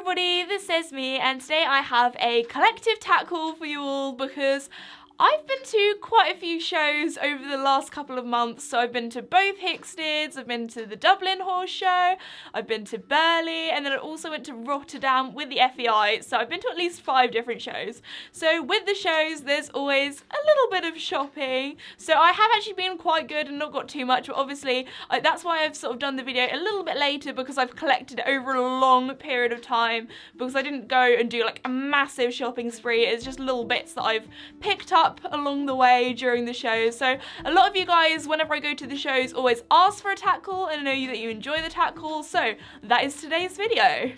everybody, this is Esme, and today I have a collective tack haul for you all because I've been to quite a few shows over the last couple of months. So I've been to both Hicksteads, I've been to the Dublin horse show, I've been to Burghley, and then I also went to Rotterdam with the FEI. So I've been to at least 5 different shows. So with the shows, there's always a little bit of shopping. So I have actually been quite good and not got too much, but obviously that's why I've sort of done the video a little bit later, because I've collected over a long period of time, because I didn't go and do like a massive shopping spree. It's just little bits that I've picked up along the way during the shows. So a lot of you guys, whenever I go to the shows, always ask for a tack haul, and I know that you enjoy the tack haul, so that is today's video.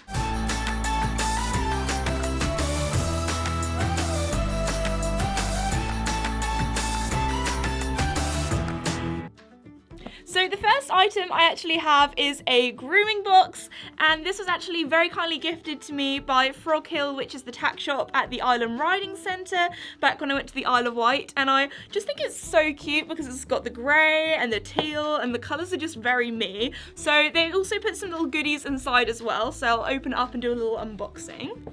So the first item I actually have is a grooming box, and this was actually very kindly gifted to me by Frog Hill, which is the tack shop at the Island Riding Centre back when I went to the Isle of Wight, and I just think it's so cute because it's got the grey and the teal and the colours are just very me. So they also put some little goodies inside as well, so I'll open it up and do a little unboxing.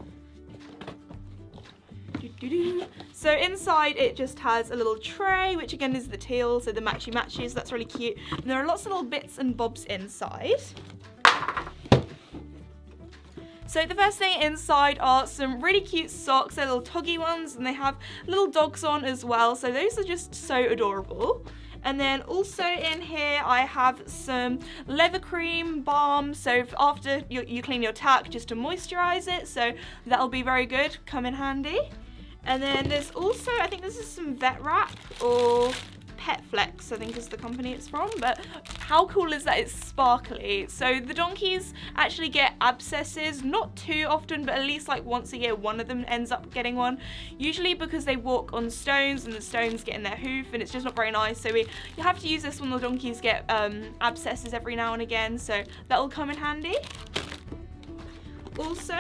So inside it just has a little tray, which again is the teal, so the matchy-matchy, so that's really cute. And there are lots of little bits and bobs inside. So the first thing inside are some really cute socks. They're little toggy ones, and they have little dogs on as well, so those are just so adorable. And then also in here I have some leather cream balm, so after you clean your tack, just to moisturise it, so that'll be very good, come in handy. And then there's also, I think this is some vet wrap, or Pet Flex I think is the company it's from, but how cool is that? It's sparkly. So the donkeys actually get abscesses, not too often, but at least like once a year one of them ends up getting one, usually because they walk on stones and the stones get in their hoof, and it's just not very nice. So you have to use this when the donkeys get abscesses every now and again, so that'll come in handy. Also,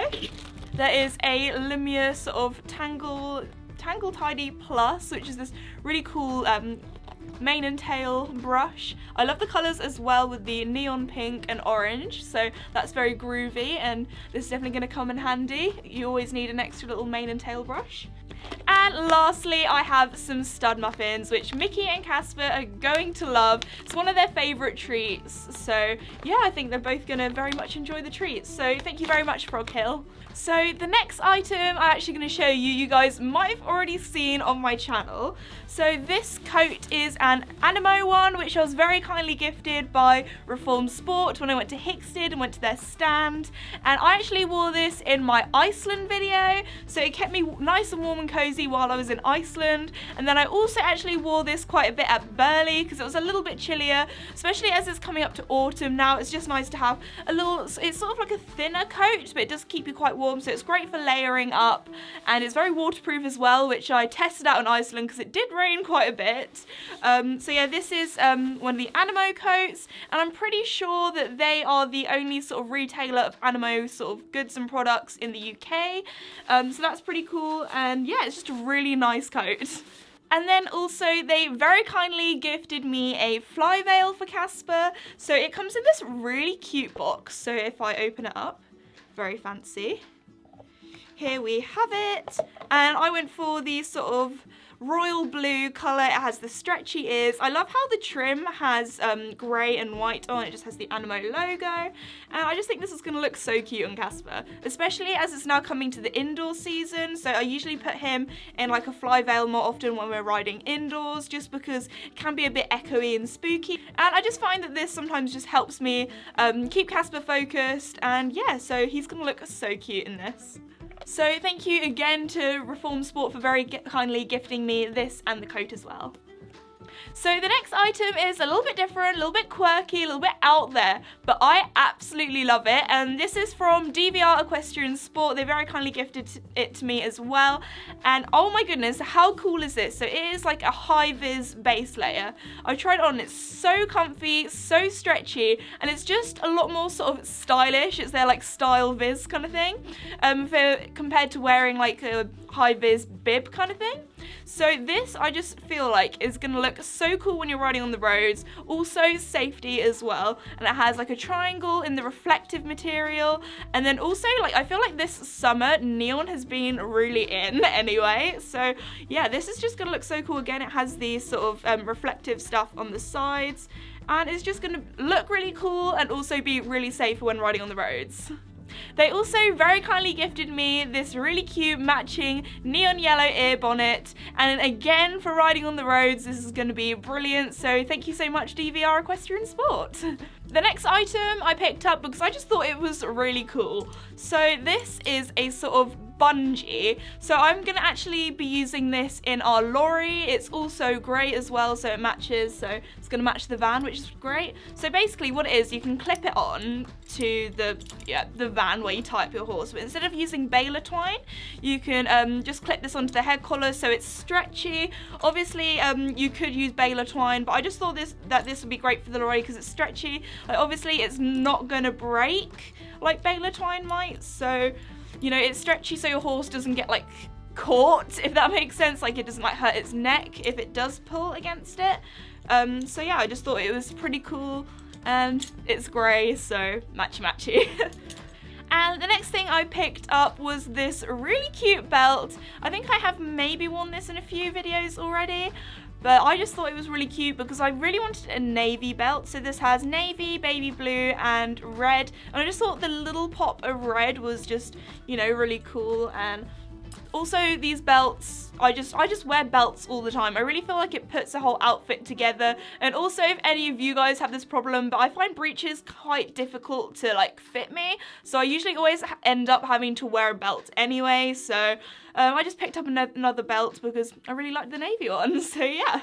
there is a LEWES sort of Tangle Tidy Plus, which is this really cool mane and tail brush. I love the colours as well, with the neon pink and orange, so that's very groovy, and this is definitely going to come in handy. You always need an extra little mane and tail brush. And lastly, I have some stud muffins, which Mickey and Casper are going to love. It's one of their favourite treats, so yeah, I think they're both going to very much enjoy the treats. So thank you very much, Frog Hill. So the next item I'm actually going to show you, you guys might have already seen on my channel. So this coat is an Animo one, which I was very kindly gifted by Reform Sport when I went to Hickstead and went to their stand. And I actually wore this in my Iceland video, so it kept me nice and warm and cozy while I was in Iceland. And then I also actually wore this quite a bit at Burghley because it was a little bit chillier, especially as it's coming up to autumn now. It's just nice to have a little, it's sort of like a thinner coat, but it does keep you quite warm, so it's great for layering up, and it's very waterproof as well, which I tested out in Iceland because it did rain quite a bit. So yeah, this is one of the Animo coats, and I'm pretty sure that they are the only sort of retailer of Animo sort of goods and products in the UK. So that's pretty cool, and yeah, it's just a really nice coat. And then also they very kindly gifted me a fly veil for Casper. So it comes in this really cute box. So if I open it up, very fancy. Here we have it, and I went for the sort of royal blue colour. It has the stretchy ears. I love how the trim has grey and white on. It just has the Animo logo, and I just think this is going to look so cute on Casper, especially as it's now coming to the indoor season. So I usually put him in like a fly veil more often when we're riding indoors, just because it can be a bit echoey and spooky, and I just find that this sometimes just helps me keep Casper focused, and yeah, so he's going to look so cute in this. So thank you again to Reform Sport for very kindly gifting me this and the coat as well. So the next item is a little bit different, a little bit quirky, a little bit out there, but I absolutely love it. And this is from DVR Equestrian Sport. They very kindly gifted it to me as well. And oh my goodness, how cool is this? So it is like a HighVis base layer. I tried it on, it's so comfy, so stretchy, and it's just a lot more sort of stylish. It's their like style viz kind of thing, compared to wearing like a HighVis bib kind of thing. So this, I just feel like, is gonna look so cool when you're riding on the roads. Also safety as well, and it has like a triangle in the reflective material. And then also, like, I feel like this summer neon has been really in anyway. So yeah, this is just gonna look so cool. Again, it has these sort of reflective stuff on the sides, and it's just gonna look really cool and also be really safe when riding on the roads. They also very kindly gifted me this really cute matching neon yellow ear bonnet, and again, for riding on the roads, this is going to be brilliant, so thank you so much, DVR Equestrian Sport. The next item I picked up because I just thought it was really cool. So this is a sort of bungee. So I'm going to actually be using this in our lorry. It's also great as well, so it matches. So it's going to match the van, which is great. So basically what it is, you can clip it on to the van where you tie up your horse. But instead of using baler twine, you can just clip this onto the head collar so it's stretchy. Obviously, you could use baler twine, but I just thought that this would be great for the lorry because it's stretchy. Like, obviously, it's not going to break like baler twine might. So, you know, it's stretchy so your horse doesn't get like caught, if that makes sense. Like, it doesn't like hurt its neck if it does pull against it. So yeah, I just thought it was pretty cool, and it's grey, so matchy. And the next thing I picked up was this really cute belt. I think I have maybe worn this in a few videos already, but I just thought it was really cute because I really wanted a navy belt. So this has navy, baby blue, and red. And I just thought the little pop of red was just, you know, really cool. And also these belts, I just wear belts all the time. I really feel like it puts the whole outfit together. And also, if any of you guys have this problem, but I find breeches quite difficult to like fit me. So I usually always end up having to wear a belt anyway. So I just picked up another belt because I really like the navy one. So yeah.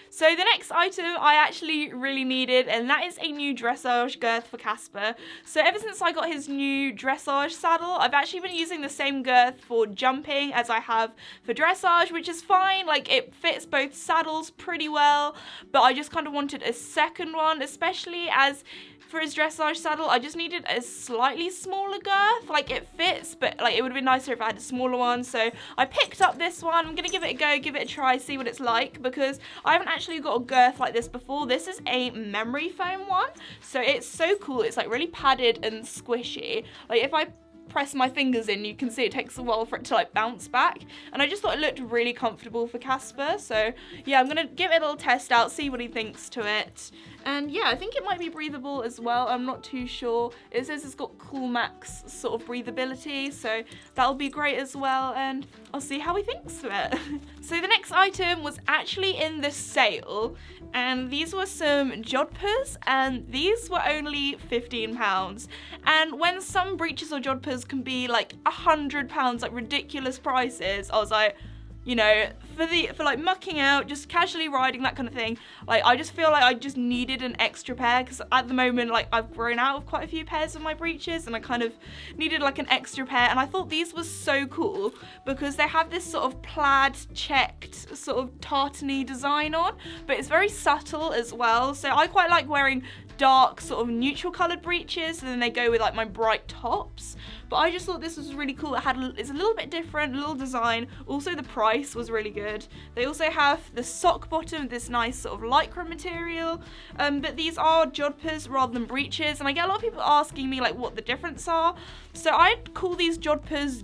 So the next item I actually really needed, and that is a new dressage girth for Casper. So ever since I got his new dressage saddle, I've actually been using the same girth for jumping as I have for dressage, which is fine. Like, it fits both saddles pretty well, but I just kind of wanted a second one, especially as for his dressage saddle, I just needed a slightly smaller girth. Like, it fits, but like it would have been nicer if I had a smaller one. So I picked up this one. I'm gonna give it a go, give it a try, see what it's like, because I haven't actually got a girth like this before. This is a memory foam one, so it's so cool. It's like really padded and squishy. Like, if I press my fingers in, you can see it takes a while for it to like bounce back, and I just thought it looked really comfortable for Casper. So yeah, I'm gonna give it a little test out, see what he thinks to it. And yeah, I think it might be breathable as well. I'm not too sure. It says it's got Cool Max sort of breathability, so that'll be great as well, and I'll see how he thinks to it. So the next item was actually in the sale, and these were some jodhpurs, and these were only £15. And when some breeches or jodhpurs can be like £100, like ridiculous prices, I was like, you know, for like mucking out, just casually riding, that kind of thing, like, I just feel like I just needed an extra pair, because at the moment, like, I've grown out of quite a few pairs of my breeches, and I kind of needed like an extra pair. And I thought these were so cool because they have this sort of plaid checked sort of tartany design on, but it's very subtle as well. So I quite like wearing dark sort of neutral coloured breeches, and then they go with like my bright tops. But I just thought this was really cool. It's a little bit different, a little design. Also, the price was really good. They also have the sock bottom, this nice sort of lycra material. But these are jodhpurs rather than breeches, and I get a lot of people asking me like what the difference are. So I'd call these jodhpurs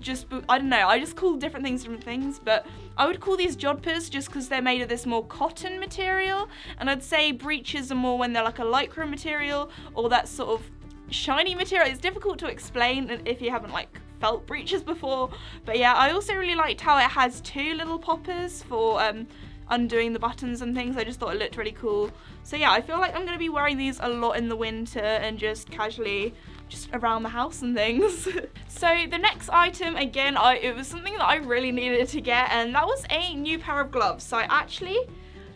I don't know, I just call different things, but I would call these jodhpurs just because they're made of this more cotton material, and I'd say breeches are more when they're like a lycra material or that sort of shiny material. It's difficult to explain if you haven't like felt breeches before. But yeah, I also really liked how it has two little poppers for undoing the buttons and things. I just thought it looked really cool. So yeah, I feel like I'm going to be wearing these a lot in the winter and just casually just around the house and things. So the next item, again, it was something that I really needed to get, and that was a new pair of gloves. So I actually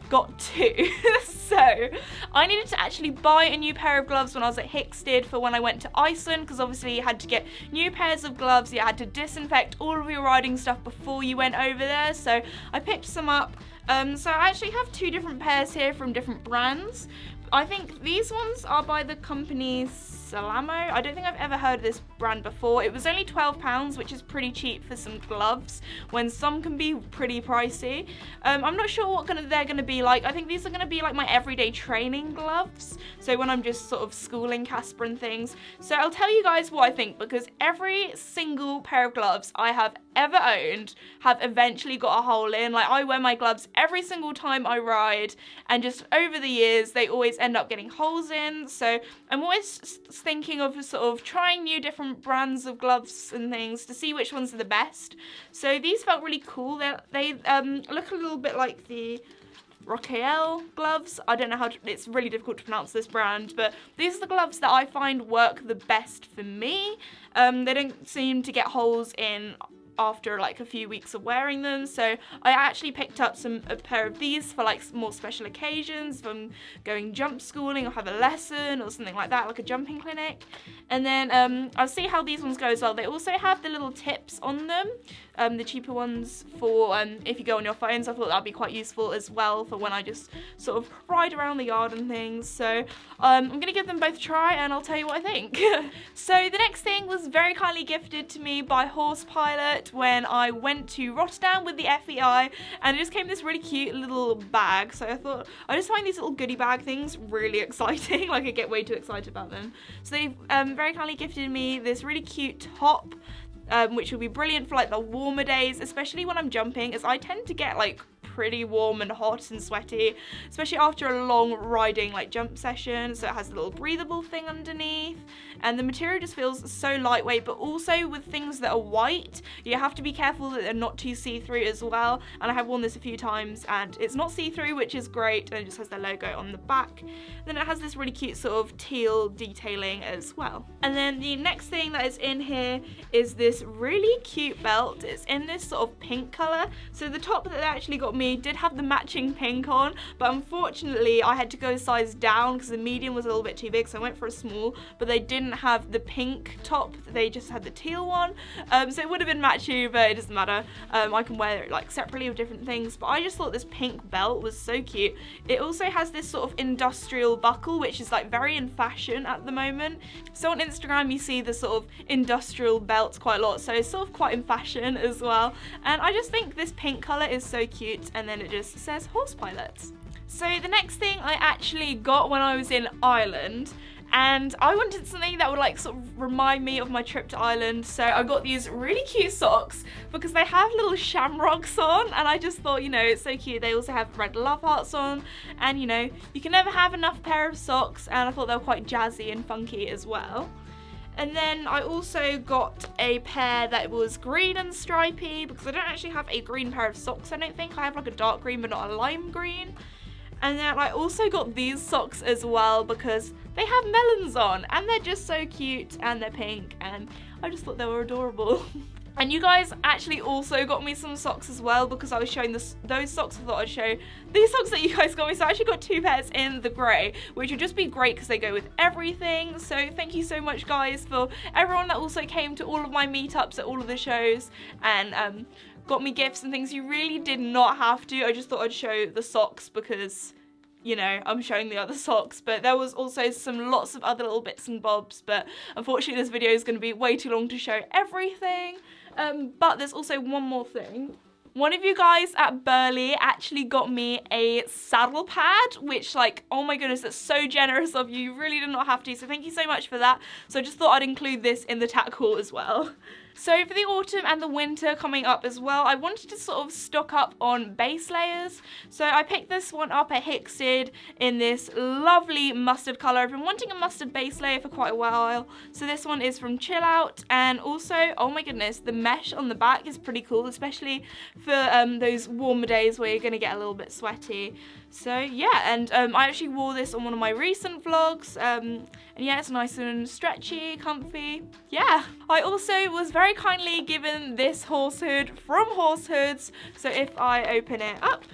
got two. So I needed to actually buy a new pair of gloves when I was at Hickstead for when I went to Iceland, because obviously you had to get new pairs of gloves. You had to disinfect all of your riding stuff before you went over there. So I picked some up. So I actually have two different pairs here from different brands. I think these ones are by the company Salamo. I don't think I've ever heard of this brand before. It was only £12, which is pretty cheap for some gloves, when some can be pretty pricey. I'm not sure what they're gonna be like. I think these are gonna be like my everyday training gloves, so when I'm just sort of schooling Casper and things. So I'll tell you guys what I think, because every single pair of gloves I have ever owned have eventually got a hole in. Like, I wear my gloves every single time I ride, and just over the years they always end up getting holes in. So I'm always thinking of sort of trying new different brands of gloves and things to see which ones are the best. So these felt really cool. They look a little bit like the Rocael gloves. I don't know how to, it's really difficult to pronounce this brand, but these are the gloves that I find work the best for me. They don't seem to get holes in after like a few weeks of wearing them, so I actually picked up a pair of these for like more special occasions, if I'm going jump schooling or have a lesson or something like that, like a jumping clinic. And then I'll see how these ones go as well. They also have the little tips on them, the cheaper ones for if you go on your phones. I thought that'd be quite useful as well for when I just sort of ride around the yard and things. So I'm gonna give them both a try and I'll tell you what I think. So the next thing was very kindly gifted to me by Horse Pilot when I went to Rotterdam with the FEI, and it just came in this really cute little bag. So I thought, I just find these little goodie bag things really exciting. Like, I get way too excited about them. So they've very kindly gifted me this really cute top, which will be brilliant for like the warmer days, especially when I'm jumping, as I tend to get like pretty warm and hot and sweaty, especially after a long riding like jump session. So it has a little breathable thing underneath, and the material just feels so lightweight, but also with things that are white, you have to be careful that they're not too see-through as well. And I have worn this a few times and it's not see-through, which is great, and it just has their logo on the back. Then it has this really cute sort of teal detailing as well. And then the next thing that is in here is this really cute belt. It's in this sort of pink colour. So the top that they actually got me did have the matching pink on, but unfortunately I had to go a size down because the medium was a little bit too big, so I went for a small, but they didn't have the pink top, they just had the teal one. So it would have been matchy, but it doesn't matter. I can wear it like separately with different things, but I just thought this pink belt was so cute. It also has this sort of industrial buckle, which is like very in fashion at the moment. So on Instagram you see the sort of industrial belts quite a lot, so it's sort of quite in fashion as well. And I just think this pink colour is so cute, and then it just says Horse Pilot. So the next thing I actually got when I was in Ireland, and I wanted something that would like sort of remind me of my trip to Ireland. So I got these really cute socks because they have little shamrocks on, and I just thought, you know, it's so cute. They also have red love hearts on, and you know, you can never have enough pair of socks, and I thought they were quite jazzy and funky as well. And then I also got a pair that was green and stripy, because I don't actually have a green pair of socks, I don't think. I have like a dark green but not a lime green. And then I also got these socks as well because they have melons on, and they're just so cute, and they're pink, and I just thought they were adorable. And you guys actually also got me some socks as well, because I was showing those socks. I thought I'd show these socks that you guys got me. So I actually got two pairs in the grey, which would just be great because they go with everything. So thank you so much, guys, for everyone that also came to all of my meetups at all of the shows and got me gifts and things. You really did not have to. I just thought I'd show the socks because, you know, I'm showing the other socks, but there was also lots of other little bits and bobs, but unfortunately this video is going to be way too long to show everything. But there's also one more thing. One of you guys at Burghley actually got me a saddle pad, which, like, oh my goodness, that's so generous of you. You really did not have to, so thank you so much for that. So I just thought I'd include this in the Tack haul as well. So for the autumn and the winter coming up as well, I wanted to sort of stock up on base layers. So I picked this one up at Hickstead in this lovely mustard colour. I've been wanting a mustard base layer for quite a while. So this one is from Chill Out, and also, oh my goodness, the mesh on the back is pretty cool, especially for those warmer days where you're going to get a little bit sweaty. So yeah, and I actually wore this on one of my recent vlogs, and yeah, it's nice and stretchy, comfy, yeah. I also was very kindly given this horse hood from Horse Hoods, so if I open it up,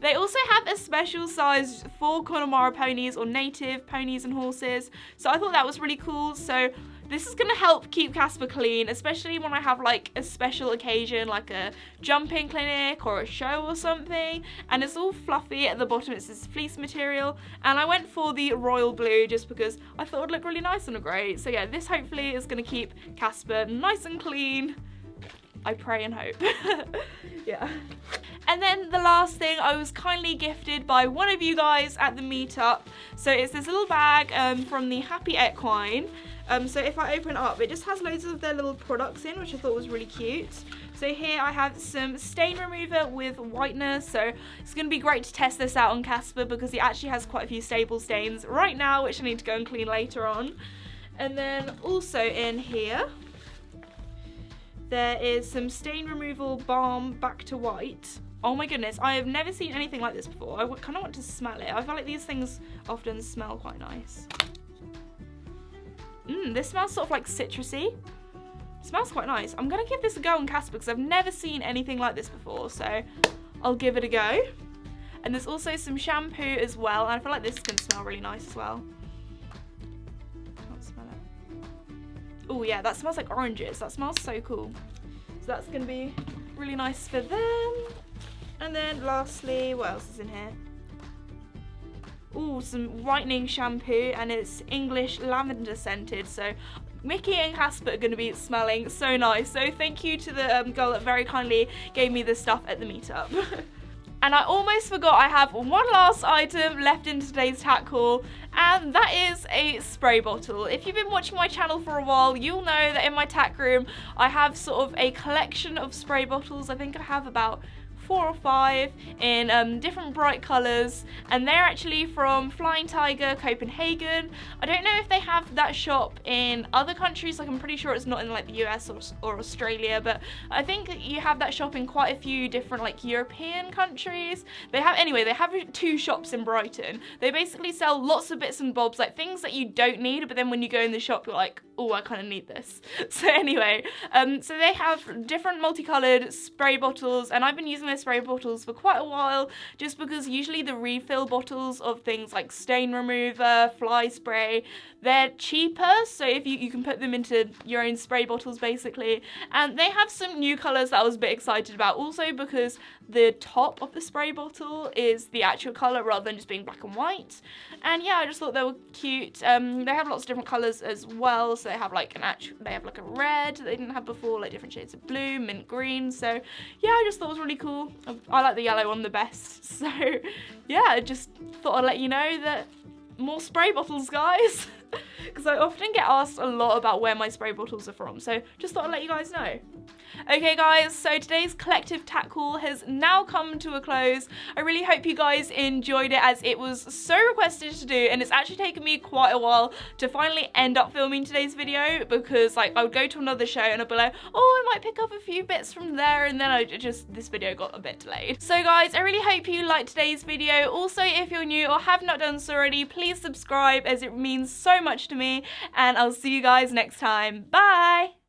they also have a special size for Connemara ponies or native ponies and horses, so I thought that was really cool. So This is gonna help keep Casper clean, especially when I have like a special occasion, like a jumping clinic or a show or something. And it's all fluffy at the bottom, it's this fleece material. And I went for the royal blue just because I thought it would look really nice on a grey. So yeah, this hopefully is gonna keep Casper nice and clean. I pray and hope. Yeah. And then the last thing, I was kindly gifted by one of you guys at the meetup. So it's this little bag from the Happy Equine. So if I open it up, it just has loads of their little products in, which I thought was really cute. So here I have some stain remover with whitener. So it's going to be great to test this out on Casper because he actually has quite a few stable stains right now, which I need to go and clean later on. And then also in here, there is some stain removal balm back to white. Oh my goodness, I have never seen anything like this before. I kind of want to smell it. I feel like these things often smell quite nice. This smells sort of like citrusy. It smells quite nice. I'm going to give this a go on Casper because I've never seen anything like this before. So I'll give it a go. And there's also some shampoo as well. And I feel like this is going to smell really nice as well. Can't smell it. Oh yeah, that smells like oranges. That smells so cool. So that's going to be really nice for them. And then lastly, what else is in here? Ooh, some whitening shampoo, and it's English lavender scented. So Mickey and Casper are going to be smelling so nice. So thank you to the girl that very kindly gave me this stuff at the meetup. And I almost forgot I have one last item left in today's tack haul, and that is a spray bottle. If you've been watching my channel for a while, you'll know that in my tack room I have sort of a collection of spray bottles. I think I have about 4 or 5 in different bright colours, and they're actually from Flying Tiger Copenhagen. I don't know if they have that shop in other countries, like I'm pretty sure it's not in like the US or Australia, but I think you have that shop in quite a few different like European countries. They have 2 shops in Brighton. They basically sell lots of bits and bobs, like things that you don't need, but then when you go in the shop you're like, oh, I kind of need this. So anyway, so they have different multicoloured spray bottles, and I've been using their spray bottles for quite a while just because usually the refill bottles of things like stain remover, fly spray, they're cheaper, so if you can put them into your own spray bottles basically. And they have some new colours that I was a bit excited about, also because the top of the spray bottle is the actual colour rather than just being black and white. And yeah, I just thought they were cute. They have lots of different colours as well, so they have like a red that they didn't have before, like different shades of blue, mint green. So yeah, I just thought it was really cool. I like the yellow one the best. So yeah, I just thought I'd let you know that more spray bottles, guys. Because I often get asked a lot about where my spray bottles are from, so just thought I'd let you guys know. Okay guys, so today's collective tack haul has now come to a close. I really hope you guys enjoyed it, as it was so requested to do, and it's actually taken me quite a while to finally end up filming today's video, because like I would go to another show and I'd be like, oh, I might pick up a few bits from there, and then this video got a bit delayed. So guys, I really hope you liked today's video. Also, if you're new or have not done so already, please subscribe, as it means so much to me, and I'll see you guys next time. Bye!